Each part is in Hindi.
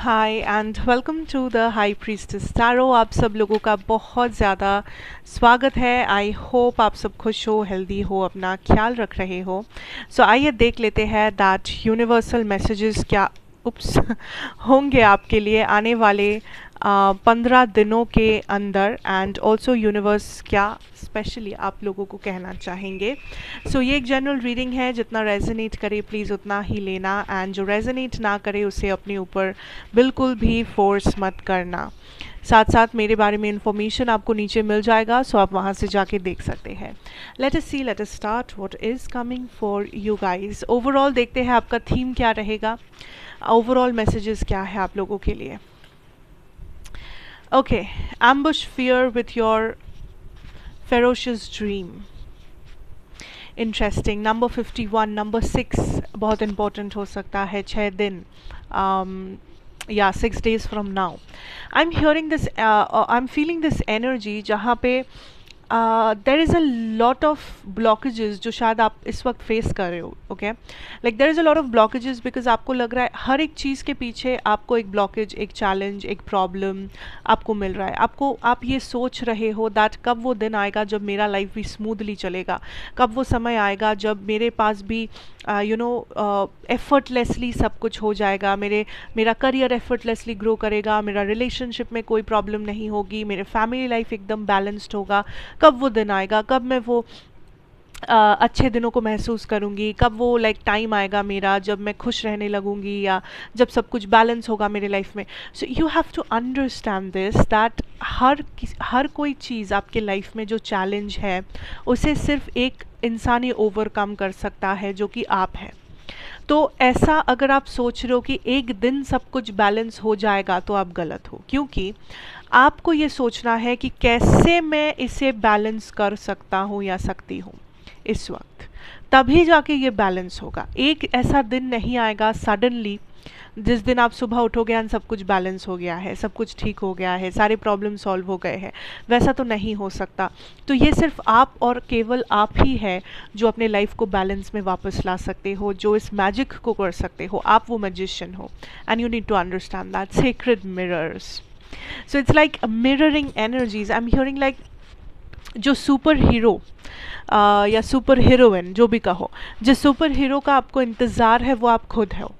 Hi and welcome to the high priestess tarot. आप सब लोगों का बहुत ज़्यादा स्वागत है। आई होप आप सब खुश हो, हेल्दी हो, अपना ख्याल रख रहे हो। सो आइए देख लेते हैं दैट यूनिवर्सल मैसेजेस क्या उप्स होंगे आपके लिए आने वाले 15 दिनों के अंदर, एंड ऑल्सो यूनिवर्स क्या स्पेशली आप लोगों को कहना चाहेंगे। सो ये एक जनरल रीडिंग है, जितना रेजोनेट करे प्लीज़ उतना ही लेना, एंड जो रेजोनेट ना करे उसे अपने ऊपर बिल्कुल भी फोर्स मत करना। साथ साथ मेरे बारे में इंफॉर्मेशन आपको नीचे मिल जाएगा, सो आप वहाँ से जाके देख सकते हैं। Let us see, let us start what is coming for you guys. Overall देखते हैं आपका थीम क्या रहेगा, ओवरऑल मैसेजेस क्या है आप लोगों के लिए। Okay, ambush fear with your ferocious dream. Interesting. Number 51, number 6 बहुत इंपॉर्टेंट हो सकता है। 6 दिन या 6 days from now I am hearing this, I am feeling this energy जहाँ पे there is a lot of blockages जो शायद आप इस वक्त फेस कर रहे हो। Okay, like there is a lot of blockages because आपको लग रहा है हर एक चीज़ के पीछे आपको एक ब्लॉकेज, एक चैलेंज, एक प्रॉब्लम आपको मिल रहा है। आप ये सोच रहे हो दैट कब वो दिन आएगा जब मेरा लाइफ भी स्मूथली चलेगा, कब वो समय आएगा जब मेरे पास भी एफर्टलेसली सब कुछ हो जाएगा, मेरा करियर एफर्टलेसली ग्रो करेगा, मेरा रिलेशनशिप में कोई प्रॉब्लम नहीं होगी, मेरे फैमिली लाइफ एकदम बैलेंस्ड होगा। कब वो दिन आएगा, कब मैं वो अच्छे दिनों को महसूस करूँगी, कब वो लाइक टाइम आएगा मेरा जब मैं खुश रहने लगूँगी या जब सब कुछ बैलेंस होगा मेरे लाइफ में। So you have to understand this that हर कोई चीज़ आपके लाइफ में जो चैलेंज है उसे सिर्फ एक इंसान ही ओवरकम कर सकता है, जो कि आप है। तो ऐसा अगर आप सोच रहे हो कि एक दिन सब कुछ बैलेंस हो जाएगा तो आप गलत हो, क्योंकि आपको ये सोचना है कि कैसे मैं इसे बैलेंस कर सकता हूँ या सकती हूँ इस वक्त, तभी जाके ये बैलेंस होगा। एक ऐसा दिन नहीं आएगा सडनली जिस दिन आप सुबह उठोगे और सब कुछ बैलेंस हो गया है, सब कुछ ठीक हो गया है, सारे प्रॉब्लम सॉल्व हो गए हैं, वैसा तो नहीं हो सकता। तो ये सिर्फ आप और केवल आप ही है जो अपने लाइफ को बैलेंस में वापस ला सकते हो, जो इस मैजिक को कर सकते हो। आप वो मैजिशियन हो, and you need to understand that sacred mirrors. So it's like mirroring energies. I am hearing like जो सुपर हीरो या सुपर हीरोइन जो भी कहो, जिस सुपर हीरो का आपको इंतज़ार है वो आप खुद हो।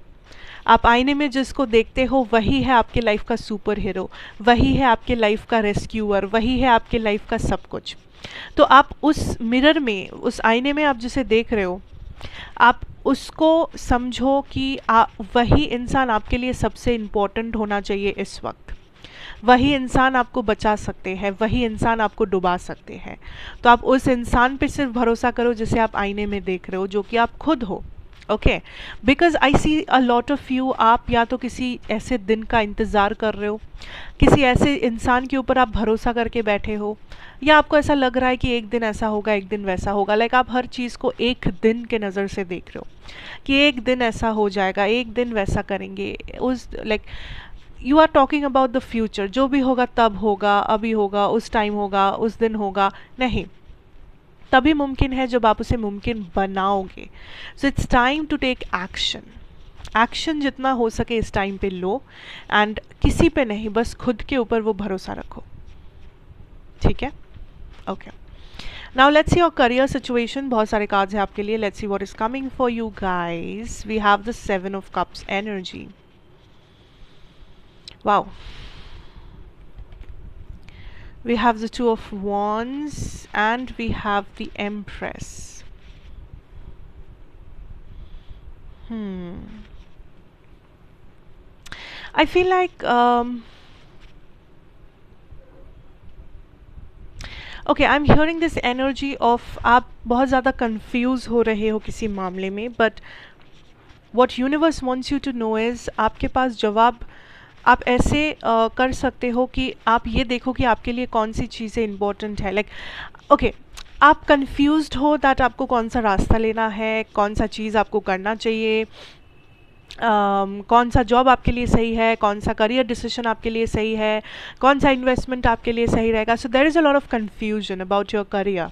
आप आईने में जिसको देखते हो वही है आपके लाइफ का सुपर हीरो, वही है आपके लाइफ का रेस्क्यूअर, वही है आपके लाइफ का सब कुछ। तो आप उस मिरर में, उस आईने में आप जिसे देख रहे हो, आप उसको समझो कि वही इंसान आपके लिए सबसे इम्पोर्टेंट होना चाहिए इस वक्त। वही इंसान आपको बचा सकते हैं, वही इंसान आपको डुबा सकते हैं। तो आप उस इंसान पे सिर्फ भरोसा करो जिसे आप आईने में देख रहे हो, जो कि आप खुद हो। Okay, because I see a lot of you, आप या तो किसी ऐसे दिन का इंतज़ार कर रहे हो, किसी ऐसे इंसान के ऊपर आप भरोसा करके बैठे हो, या आपको ऐसा लग रहा है कि एक दिन ऐसा होगा, एक दिन वैसा होगा। लाइक आप हर चीज़ को एक दिन के नज़र से देख रहे हो कि एक दिन ऐसा हो जाएगा, एक दिन वैसा करेंगे। उस like you are talking about the future, जो भी होगा तब होगा, अभी होगा, उस टाइम होगा, उस दिन होगा। नहीं, तभी मुमकिन है जब आप उसे मुमकिन बनाओगे। So it's time to take action. Action जितना हो सके इस टाइम पे लो, एंड किसी पे नहीं, बस खुद के ऊपर वो भरोसा रखो। ठीक है, okay. Now let's see your career situation. बहुत सारे कार्ड्स हैं आपके लिए। Let's see what is coming for you guys. We have the 7 of Cups energy. Wow, we have the 2 of Wands and we have the Empress. I feel like okay, I'm hearing this energy of आप बहुत ज़्यादा confuse हो रहे हो किसी मामले में, but what universe wants you to know is आपके पास जवाब आप ऐसे कर सकते हो कि आप ये देखो कि आपके लिए कौन सी चीज़ें इंपॉर्टेंट है। लाइक ओके, आप कंफ्यूज्ड हो दैट आपको कौन सा रास्ता लेना है, कौन सा चीज़ आपको करना चाहिए, कौन सा जॉब आपके लिए सही है, कौन सा करियर डिसीजन आपके लिए सही है, कौन सा इन्वेस्टमेंट आपके लिए सही रहेगा. So there is a lot of confusion about your career.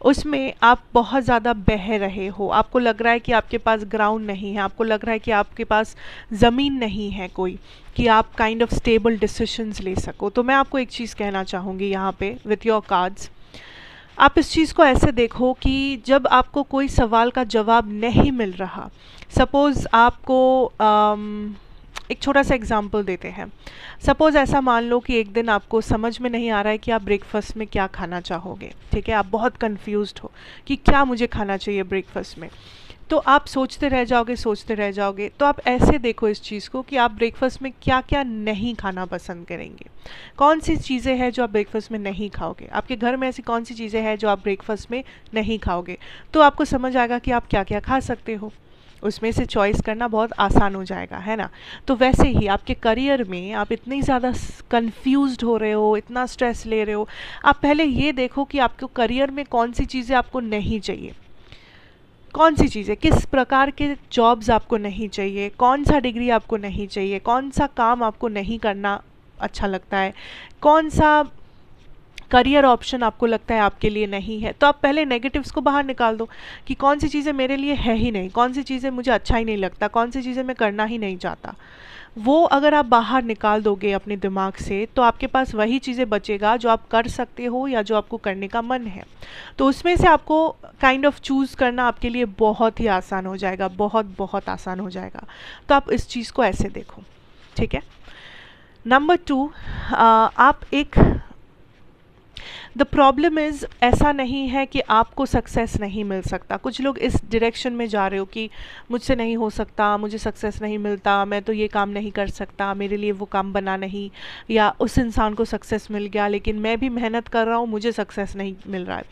उसमें आप बहुत ज़्यादा बह रहे हो, आपको लग रहा है कि आपके पास ग्राउंड नहीं है, आपको लग रहा है कि आपके पास ज़मीन नहीं है कोई, कि आप काइंड ऑफ स्टेबल डिसीजंस ले सको. तो मैं आपको एक चीज़ कहना चाहूँगी यहाँ पे विथ योर कार्ड्स. आप इस चीज़ को ऐसे देखो कि जब आपको कोई सवाल का जवाब नहीं मिल रहा, सपोज़ आपको एक छोटा सा एग्जांपल देते हैं. सपोज़ ऐसा मान लो कि एक दिन आपको समझ में नहीं आ रहा है कि आप ब्रेकफास्ट में क्या खाना चाहोगे. ठीक है, आप बहुत कंफ्यूज्ड हो कि क्या मुझे खाना चाहिए ब्रेकफास्ट में. तो आप सोचते रह जाओगे, सोचते रह जाओगे. तो आप ऐसे देखो इस चीज़ को कि आप ब्रेकफास्ट में क्या क्या नहीं खाना पसंद करेंगे. कौन सी चीज़ें हैं जो आप ब्रेकफास्ट में नहीं खाओगे, आपके घर में ऐसी कौन सी चीज़ें हैं जो आप ब्रेकफास्ट में नहीं खाओगे. तो आपको समझ आएगा कि आप क्या क्या खा सकते हो, उसमें से चॉइस करना बहुत आसान हो जाएगा, है ना. तो वैसे ही आपके करियर में आप इतनी ज़्यादा कंफ्यूज्ड हो रहे हो, इतना स्ट्रेस ले रहे हो. आप पहले ये देखो कि आपको करियर में कौन सी चीज़ें आपको नहीं चाहिए, कौन सी चीज़ें, किस प्रकार के जॉब्स आपको नहीं चाहिए, कौन सा डिग्री आपको नहीं चाहिए, कौन सा काम आपको नहीं करना अच्छा लगता है, कौन सा करियर ऑप्शन आपको लगता है आपके लिए नहीं है. तो आप पहले नेगेटिव्स को बाहर निकाल दो कि कौन सी चीज़ें मेरे लिए है ही नहीं, कौन सी चीज़ें मुझे अच्छा ही नहीं लगता, कौन सी चीज़ें मैं करना ही नहीं चाहता. वो अगर आप बाहर निकाल दोगे अपने दिमाग से, तो आपके पास वही चीज़ें बचेगा जो आप कर सकते हो या जो आपको करने का मन है. तो उसमें से आपको काइंड ऑफ चूज़ करना आपके लिए बहुत ही आसान हो जाएगा, बहुत बहुत आसान हो जाएगा. तो आप इस चीज़ को ऐसे देखो. ठीक है. नंबर 2, आप एक द प्रॉब्लम इज़, ऐसा नहीं है कि आपको सक्सेस नहीं मिल सकता. कुछ लोग इस डायरेक्शन में जा रहे हो कि मुझसे नहीं हो सकता, मुझे सक्सेस नहीं मिलता, मैं तो ये काम नहीं कर सकता, मेरे लिए वो काम बना नहीं, या उस इंसान को सक्सेस मिल गया लेकिन मैं भी मेहनत कर रहा हूँ, मुझे सक्सेस नहीं मिल रहा है.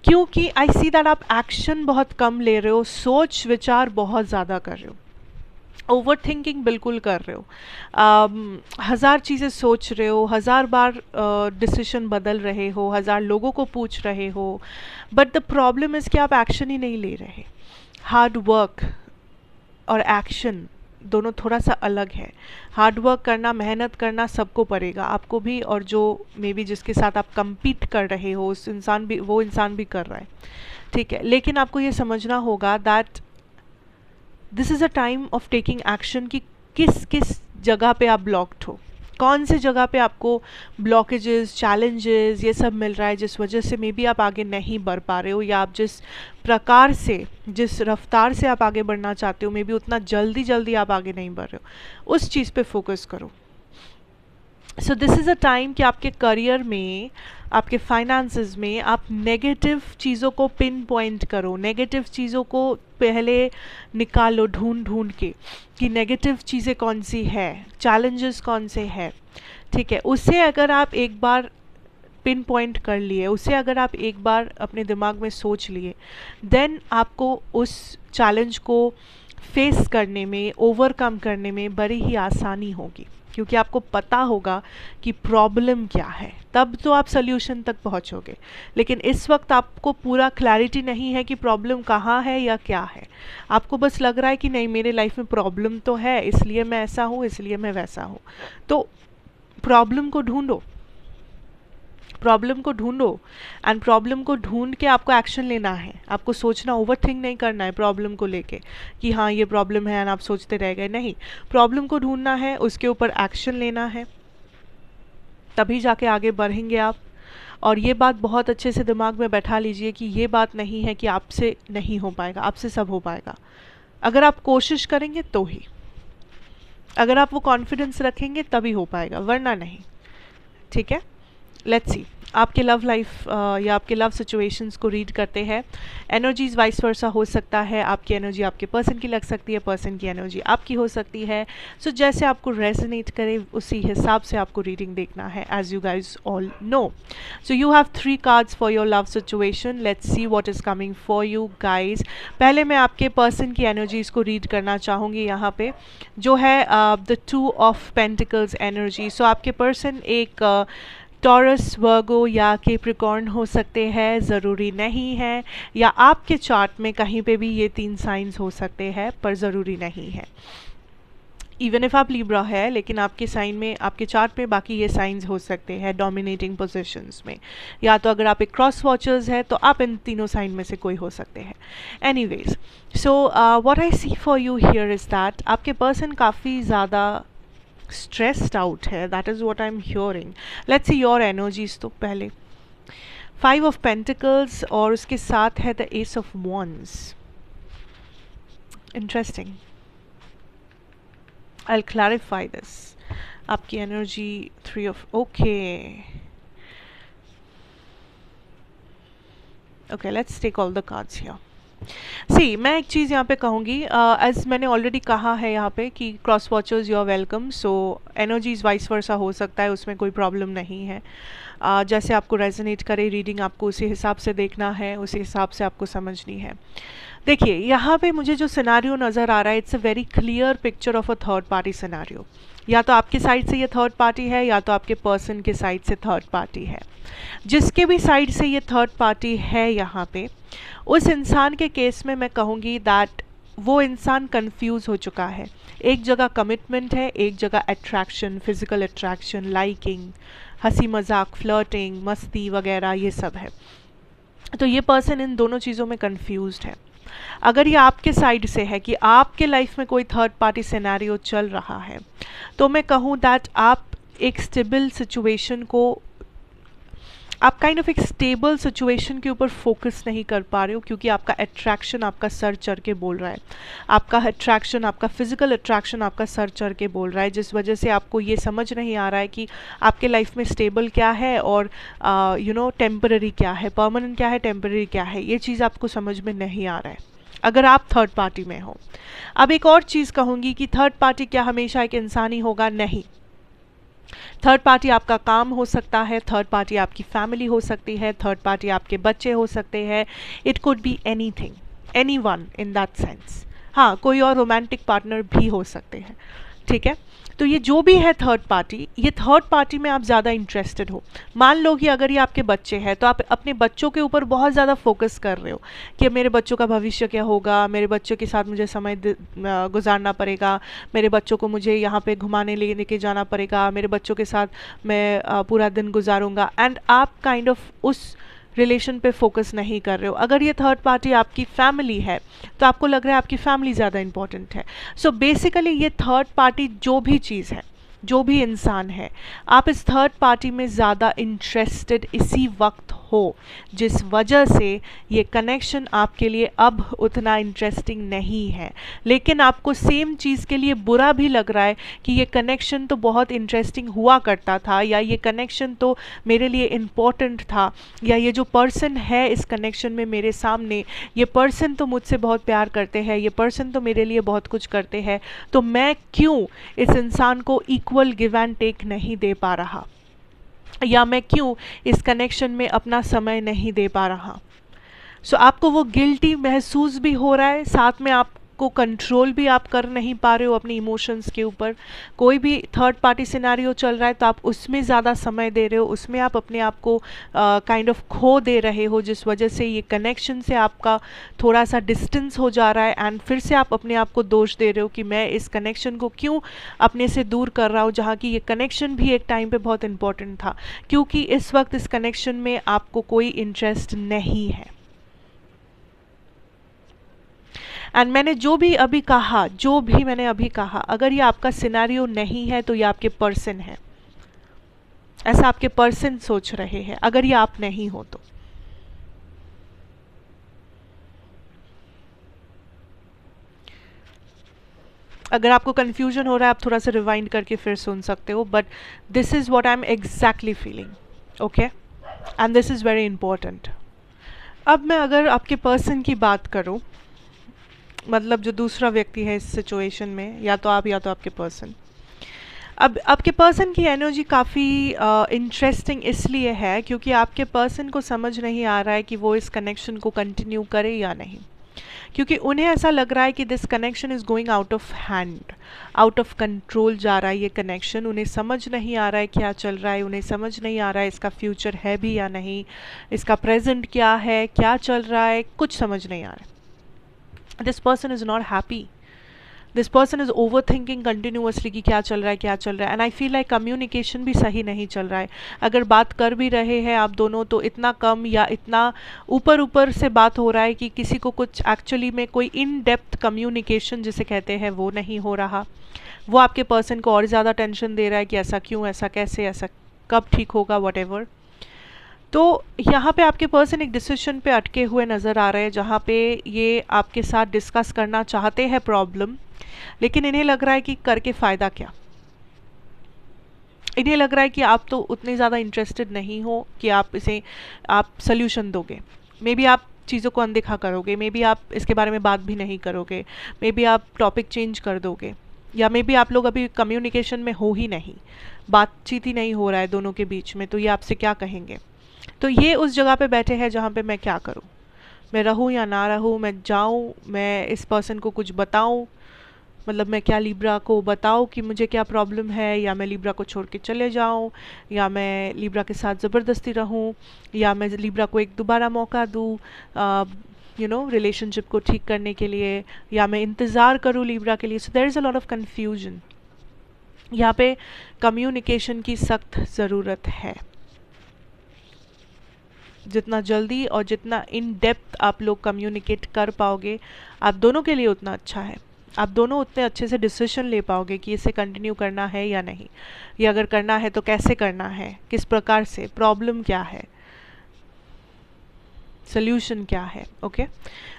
क्योंकि आई सी दैट आप एक्शन बहुत कम ले रहे हो, सोच विचार बहुत ज़्यादा कर रहे हो, ओवर थिंकिंग बिल्कुल कर रहे हो. हज़ार चीज़ें सोच रहे हो, हज़ार बार डिसीजन बदल रहे हो, हज़ार लोगों को पूछ रहे हो. बट द प्रॉब्लम इज़ कि आप एक्शन ही नहीं ले रहे. हार्ड वर्क और एक्शन दोनों थोड़ा सा अलग है. हार्ड वर्क करना, मेहनत करना सबको पड़ेगा, आपको भी, और जो मे बी जिसके साथ आप compete कर रहे हो उस इंसान भी, वो इंसान भी कर रहा है. ठीक है. लेकिन आपको ये समझना होगा that this is a time of taking action कि किस किस जगह पे आप ब्लॉक्ड हो, कौन से जगह पे आपको ब्लॉकेजेस, चैलेंजेस ये सब मिल रहा है जिस वजह से मे बी आप आगे नहीं बढ़ पा रहे हो, या आप जिस प्रकार से, जिस रफ्तार से आप आगे बढ़ना चाहते हो मे बी उतना जल्दी जल्दी आप आगे नहीं बढ़ रहे हो. उस चीज़ पे फोकस करो. So this is a time कि आपके करियर में, आपके फाइनेंसेस में आप नेगेटिव चीज़ों को पिन पॉइंट करो, नेगेटिव चीज़ों को पहले निकालो ढूंढ ढूंढ के कि नेगेटिव चीज़ें कौन सी है, चैलेंजेस कौन से हैं. ठीक है. उसे अगर आप एक बार पिन पॉइंट कर लिए, उसे अगर आप एक बार अपने दिमाग में सोच लिए, देन आपको उस चैलेंज को फेस करने में, ओवरकम करने में बड़ी ही आसानी होगी, क्योंकि आपको पता होगा कि प्रॉब्लम क्या है. तब तो आप सल्यूशन तक पहुंचोगे. लेकिन इस वक्त आपको पूरा क्लैरिटी नहीं है कि प्रॉब्लम कहाँ है या क्या है. आपको बस लग रहा है कि नहीं, मेरे लाइफ में प्रॉब्लम तो है, इसलिए मैं ऐसा हूँ, इसलिए मैं वैसा हूँ. तो प्रॉब्लम को ढूंढो, प्रॉब्लम को ढूंढो, एंड प्रॉब्लम को ढूंढ के आपको एक्शन लेना है. आपको सोचना, ओवर थिंक नहीं करना है प्रॉब्लम को लेके कि हाँ ये प्रॉब्लम है एंड आप सोचते रह गए. नहीं, प्रॉब्लम को ढूंढना है, उसके ऊपर एक्शन लेना है, तभी जाके आगे बढ़ेंगे आप. और ये बात बहुत अच्छे से दिमाग में बैठा लीजिए कि ये बात नहीं है कि आपसे नहीं हो पाएगा, आपसे सब हो पाएगा. अगर आप कोशिश करेंगे तो ही, अगर आप वो कॉन्फिडेंस रखेंगे तभी हो पाएगा, वरना नहीं. ठीक है. लेट्स सी, आपके लव लाइफ या आपके लव सिचुएशंस को रीड करते हैं. एनर्जीज वाइस वर्सा हो सकता है, आपकी एनर्जी आपके पर्सन की लग सकती है, पर्सन की एनर्जी आपकी हो सकती है. सो जैसे आपको रेजोनेट करे उसी हिसाब से आपको रीडिंग देखना है, as you guys all know. So you have 3 cards for your love situation. Let's see what is coming for you guys. पहले मैं आपके पर्सन की एनर्जीज को रीड करना चाहूँगी यहाँ पे, जो है द 2 ऑफ पेंटिकल्स एनर्जी. सो आपके पर्सन एक टॉरस, वर्गो या कैप्रिकॉर्न हो सकते हैं, ज़रूरी नहीं है, या आपके चार्ट में कहीं पे भी ये 3 साइंस हो सकते हैं, पर ज़रूरी नहीं है। इवन इफ आप लिब्रा है लेकिन आपके साइन में, आपके चार्ट में बाकी ये साइंस हो सकते हैं डोमिनेटिंग पोजीशंस में, या तो अगर आप एक क्रॉस वॉचर्स है तो आप इन तीनों साइन में से कोई हो सकते हैं। Anyways, so what I see for you here is that आपके पर्सन काफ़ी ज़्यादा स्ट्रेस्ड आउट है, that is what I am hearing. Let's see your energies. तो पहले 5 ऑफ पेंटिकल्स और उसके साथ है the ace of wands. Interesting, I'll clarify this. आपकी energy 3 of okay. Okay, let's take all the cards here. सी, मैं एक चीज़ यहाँ पे कहूँगी, एज मैंने ऑलरेडी कहा है यहाँ पे कि cross watchers you are welcome, so energies vice versa हो सकता है, उसमें कोई प्रॉब्लम नहीं है। जैसे आपको रेजोनेट करे रीडिंग, आपको उसी हिसाब से देखना है, उसी हिसाब से आपको समझनी है। देखिए यहाँ पे मुझे जो सिनारियो नज़र आ रहा है, it's a very clear picture of a third party scenario. या तो आपके साइड से ये थर्ड पार्टी है, या तो आपके पर्सन के साइड से थर्ड पार्टी है। जिसके भी साइड से ये थर्ड पार्टी है यहाँ पे, उस इंसान के केस में मैं कहूँगी दैट वो इंसान कंफ्यूज हो चुका है। एक जगह कमिटमेंट है, एक जगह अट्रैक्शन, फिजिकल अट्रैक्शन, लाइकिंग, हंसी मजाक, फ्लर्टिंग, मस्ती वगैरह ये सब है। तो ये पर्सन इन दोनों चीज़ों में कंफ्यूज्ड है। अगर ये आपके साइड से है कि आपके लाइफ में कोई थर्ड पार्टी सिनेरियो चल रहा है, तो मैं कहूँ दैट आप एक स्टेबल सिचुएशन को, आप काइंड ऑफ एक स्टेबल सिचुएशन के ऊपर फोकस नहीं कर पा रहे हो, क्योंकि आपका अट्रैक्शन आपका सर चढ़ के बोल रहा है। आपका अट्रैक्शन, आपका फिजिकल अट्रैक्शन आपका सर चढ़ के बोल रहा है, जिस वजह से आपको ये समझ नहीं आ रहा है कि आपके लाइफ में स्टेबल क्या है और टेम्पररी क्या है, परमानेंट क्या है, टेम्पररी क्या है, ये चीज़ आपको समझ में नहीं आ रहा है अगर आप थर्ड पार्टी में हो। अब एक और चीज़ कहूँगी कि थर्ड पार्टी क्या हमेशा एक इंसान ही होगा? नहीं। थर्ड पार्टी आपका काम हो सकता है, थर्ड पार्टी आपकी फैमिली हो सकती है, थर्ड पार्टी आपके बच्चे हो सकते हैं, it could be anything, anyone in that sense. हाँ, कोई और रोमांटिक पार्टनर भी हो सकते हैं, ठीक है। तो ये जो भी है थर्ड पार्टी, ये थर्ड पार्टी में आप ज़्यादा इंटरेस्टेड हो। मान लो कि अगर ये आपके बच्चे हैं, तो आप अपने बच्चों के ऊपर बहुत ज़्यादा फोकस कर रहे हो कि मेरे बच्चों का भविष्य क्या होगा, मेरे बच्चों के साथ मुझे समय गुजारना पड़ेगा, मेरे बच्चों को मुझे यहाँ पे घुमाने लेने के जाना पड़ेगा, मेरे बच्चों के साथ मैं पूरा दिन गुजारूंगा, एंड आप काइंड ऑफ उस रिलेशन पे फोकस नहीं कर रहे हो। अगर ये थर्ड पार्टी आपकी फैमिली है, तो आपको लग रहा है आपकी फैमिली ज़्यादा इंपॉर्टेंट है। सो बेसिकली ये थर्ड पार्टी जो भी चीज़ है, जो भी इंसान है, आप इस थर्ड पार्टी में ज़्यादा इंटरेस्टेड इसी वक्त हो, जिस वजह से ये कनेक्शन आपके लिए अब उतना इंटरेस्टिंग नहीं है। लेकिन आपको सेम चीज़ के लिए बुरा भी लग रहा है कि ये कनेक्शन तो बहुत इंटरेस्टिंग हुआ करता था, या ये कनेक्शन तो मेरे लिए इम्पोर्टेंट था, या ये जो पर्सन है इस कनेक्शन में मेरे सामने, ये पर्सन तो मुझसे बहुत प्यार करते हैं, ये पर्सन तो मेरे लिए बहुत कुछ करते हैं, तो मैं क्यों इस इंसान को इक्वल गिव एंड टेक नहीं दे पा रहा, या मैं क्यों इस कनेक्शन में अपना समय नहीं दे पा रहा। सो आपको वो गिल्टी महसूस भी हो रहा है, साथ में आपको कंट्रोल भी आप कर नहीं पा रहे हो अपने इमोशंस के ऊपर। कोई भी थर्ड पार्टी सिनेरियो चल रहा है तो आप उसमें ज़्यादा समय दे रहे हो, उसमें आप अपने आप को काइंड ऑफ खो दे रहे हो, जिस वजह से ये कनेक्शन से आपका थोड़ा सा डिस्टेंस हो जा रहा है, एंड फिर से आप अपने आप को दोष दे रहे हो कि मैं इस कनेक्शन को क्यों अपने से दूर कर रहा हूँ, जहाँ की ये कनेक्शन भी एक टाइम पे बहुत इंपॉर्टेंट था, क्योंकि इस वक्त इस कनेक्शन में आपको कोई इंटरेस्ट नहीं है। एंड मैंने जो भी मैंने अभी कहा, अगर ये आपका सिनेरियो नहीं है तो ये आपके पर्सन है, ऐसा आपके पर्सन सोच रहे हैं, अगर ये आप नहीं हो तो। अगर आपको कंफ्यूजन हो रहा है, आप थोड़ा सा रिवाइंड करके फिर सुन सकते हो, but this is what I am exactly feeling, okay, and this is very important. अब मैं अगर आपके पर्सन की बात करूं, मतलब जो दूसरा व्यक्ति है इस सिचुएशन में, या तो आप या तो आपके पर्सन, अब आपके पर्सन की एनर्जी काफ़ी इंटरेस्टिंग इसलिए है क्योंकि आपके पर्सन को समझ नहीं आ रहा है कि वो इस कनेक्शन को कंटिन्यू करे या नहीं, क्योंकि उन्हें ऐसा लग रहा है कि this connection is going out of hand, out of control जा रहा है ये कनेक्शन। उन्हें समझ नहीं आ रहा है क्या चल रहा है, उन्हें समझ नहीं आ रहा है इसका फ्यूचर है भी या नहीं, इसका प्रेजेंट क्या है, क्या चल रहा है, कुछ समझ नहीं आ रहा है। This person is not happy, this person is over thinking continuously कि क्या चल रहा है क्या चल रहा है। And I feel like communication भी सही नहीं चल रहा है। अगर बात कर भी रहे हैं आप दोनों तो इतना कम या इतना ऊपर ऊपर से बात हो रहा है कि किसी को कुछ एक्चुअली में कोई इन डेप्थ कम्युनिकेशन जिसे कहते हैं वो नहीं हो रहा। वो आपके पर्सन को और ज़्यादा टेंशन दे रहा है कि ऐसा क्यों, ऐसा कैसे, ऐसा कब ठीक होगा, वट एवर। तो यहाँ पे आपके पर्सन एक डिसीजन पे अटके हुए नज़र आ रहे हैं जहाँ पे ये आपके साथ डिस्कस करना चाहते हैं प्रॉब्लम, लेकिन इन्हें लग रहा है कि करके फ़ायदा क्या। इन्हें लग रहा है कि आप तो उतने ज़्यादा इंटरेस्टेड नहीं हो कि आप सल्यूशन दोगे। मे बी आप चीज़ों को अनदेखा करोगे, मे बी आप इसके बारे में बात भी नहीं करोगे, मे बी आप टॉपिक चेंज कर दोगे, या मे बी आप लोग अभी कम्युनिकेशन में हो ही नहीं, बातचीत ही नहीं हो रहा है दोनों के बीच में, तो ये आपसे क्या कहेंगे। तो ये उस जगह पे बैठे हैं जहाँ पे मैं क्या करूँ, मैं रहूँ या ना रहूँ, मैं जाऊँ, मैं इस पर्सन को कुछ बताऊँ, मतलब मैं क्या लिब्रा को बताऊँ कि मुझे क्या प्रॉब्लम है, या मैं लिब्रा को छोड़ के चले जाऊँ, या मैं लिब्रा के साथ ज़बरदस्ती रहूँ, या मैं लिब्रा को एक दोबारा मौका दूँ रिलेशनशिप को ठीक करने के लिए, या मैं इंतज़ार करूँ लिब्रा के लिए। So there is a lot of confusion. यहाँ पे कम्युनिकेशन की सख्त ज़रूरत है। जितना जल्दी और जितना इन डेप्थ आप लोग कम्युनिकेट कर पाओगे आप दोनों के लिए उतना अच्छा है। आप दोनों उतने अच्छे से डिसीजन ले पाओगे कि इसे कंटिन्यू करना है या नहीं, या अगर करना है तो कैसे करना है, किस प्रकार से, प्रॉब्लम क्या है, solution क्या है। Okay,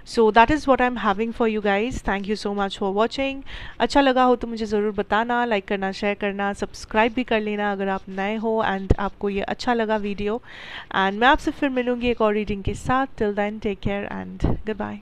so that is what I am having for you guys. Thank you so much for watching. अच्छा लगा हो तो मुझे ज़रूर बताना, लाइक करना, शेयर करना, सब्सक्राइब भी कर लेना अगर आप नए हो एंड आपको ये अच्छा लगा वीडियो। एंड मैं आपसे फिर मिलूँगी एक और रीडिंग के साथ। Till then take care and good bye.